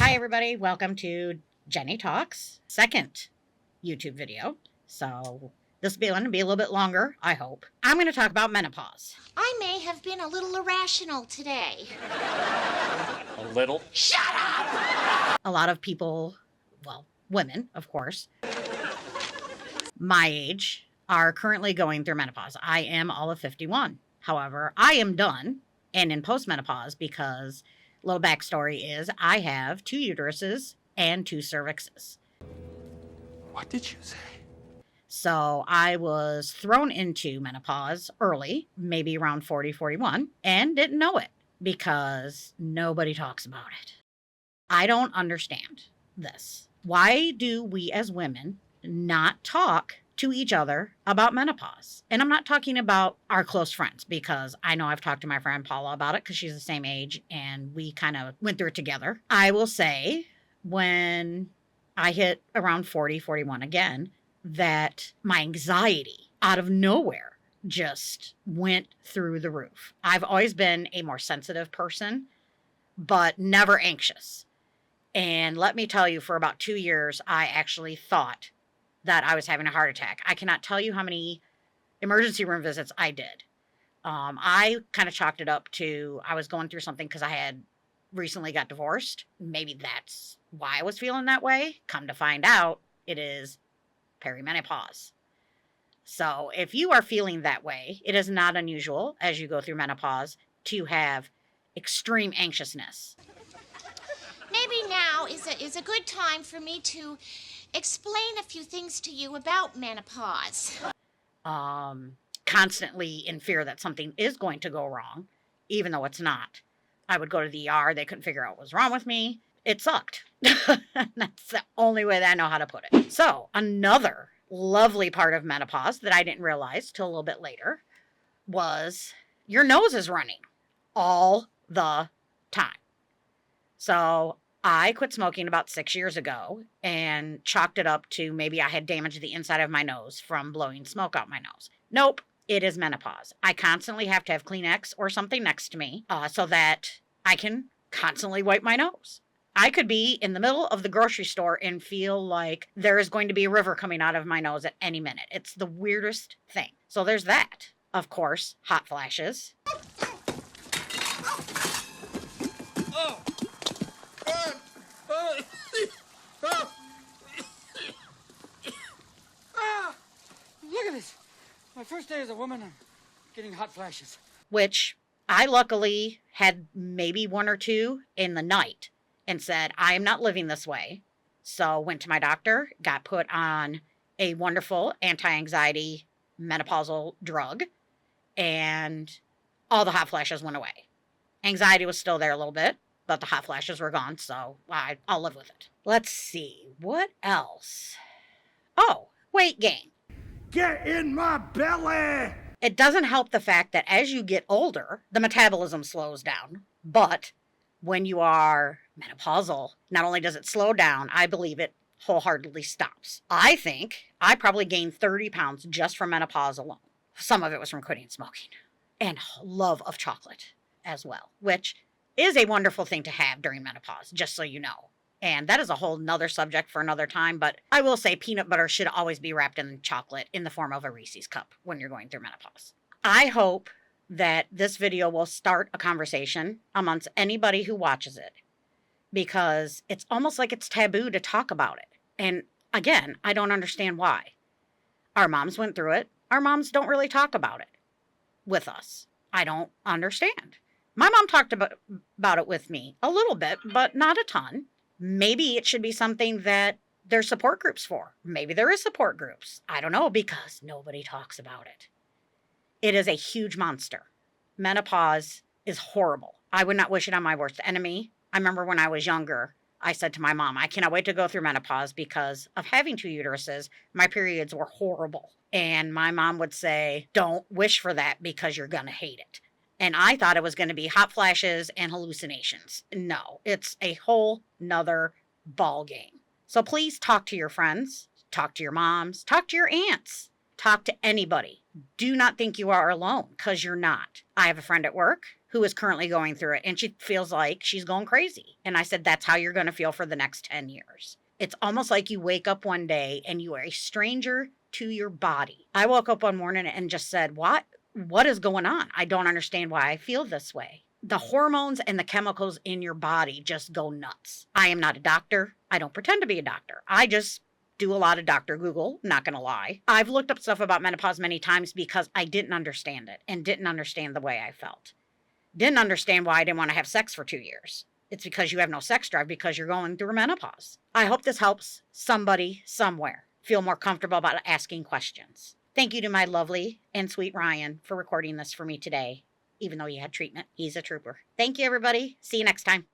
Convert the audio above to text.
Hi, everybody. Welcome to Jenny Talks, second YouTube video. So this will be a little bit longer, I hope. I'm going to talk about menopause. I may have been a little irrational today. A little? Shut up! A lot of people, well, women, of course, my age, are currently going through menopause. I am all of 51. However, I am done and in postmenopause because, little backstory is, I have 2 uteruses and 2 cervixes. What did you say? So I was thrown into menopause early, maybe around 40, 41, and didn't know it because nobody talks about it. I don't understand this. Why do we as women not talk to each other about menopause? And I'm not talking about our close friends, because I know I've talked to my friend Paula about it because she's the same age and we kind of went through it together. I will say when I hit around 40, 41 again, that my anxiety out of nowhere just went through the roof. I've always been a more sensitive person, but never anxious. And let me tell you, for about 2 years, I actually thought that I was having a heart attack. I cannot tell you how many emergency room visits I did. I kind of chalked it up to I was going through something because I had recently got divorced. Maybe that's why I was feeling that way. Come to find out, it is perimenopause. So if you are feeling that way, it is not unusual as you go through menopause to have extreme anxiousness. Maybe now is a good time for me to explain a few things to you about menopause. Constantly in fear that something is going to go wrong, even though it's not. I would go to the ER. They couldn't figure out what was wrong with me. It sucked. That's the only way that I know how to put it. So another lovely part of menopause that I didn't realize till a little bit later was your nose is running all the time. So I quit smoking about 6 years ago and chalked it up to maybe I had damaged the inside of my nose from blowing smoke out my nose. Nope, it is menopause. I constantly have to have Kleenex or something next to me so that I can constantly wipe my nose. I could be in the middle of the grocery store and feel like there is going to be a river coming out of my nose at any minute. It's the weirdest thing. So there's that. Of course, hot flashes. Look at this. My first day as a woman, I'm getting hot flashes. Which I luckily had maybe 1 or 2 in the night and said, I am not living this way. So went to my doctor, got put on a wonderful anti-anxiety menopausal drug, and all the hot flashes went away. Anxiety was still there a little bit, but the hot flashes were gone, so I'll live with it. Let's see, what else? Oh, weight gain. Get in my belly! It doesn't help the fact that as you get older, the metabolism slows down. But when you are menopausal, not only does it slow down, I believe it wholeheartedly stops. I think I probably gained 30 pounds just from menopause alone. Some of it was from quitting smoking and love of chocolate as well, which is a wonderful thing to have during menopause, just so you know. And that is a whole nother subject for another time, but I will say peanut butter should always be wrapped in chocolate in the form of a Reese's cup when you're going through menopause. I hope that this video will start a conversation amongst anybody who watches it, because it's almost like it's taboo to talk about it. And again, I don't understand why. Our moms went through it. Our moms don't really talk about it with us. I don't understand. My mom talked about it with me a little bit, but not a ton. Maybe it should be something that there's support groups for. Maybe there is support groups. I don't know, because nobody talks about it. It is a huge monster. Menopause is horrible. I would not wish it on my worst enemy. I remember when I was younger, I said to my mom, I cannot wait to go through menopause because of having 2 uteruses. My periods were horrible. And my mom would say, don't wish for that because you're going to hate it. And I thought it was going to be hot flashes and hallucinations. No, it's a whole nother ball game. So please talk to your friends, talk to your moms, talk to your aunts. Talk to anybody. Do not think you are alone, because you're not. I have a friend at work who is currently going through it, and she feels like she's going crazy. And I said, that's how you're going to feel for the next 10 years. It's almost like you wake up one day and you are a stranger to your body. I woke up one morning and just said, what is going on? I don't understand why I feel this way. The hormones and the chemicals in your body just go nuts. I am not a doctor. I don't pretend to be a doctor. I just do a lot of Dr. Google, not gonna lie. I've looked up stuff about menopause many times because I didn't understand it and didn't understand the way I felt. Didn't understand why I didn't want to have sex for 2 years. It's because you have no sex drive because you're going through menopause. I hope this helps somebody somewhere feel more comfortable about asking questions. Thank you to my lovely and sweet Ryan for recording this for me today, even though he had treatment. He's a trooper. Thank you, everybody. See you next time.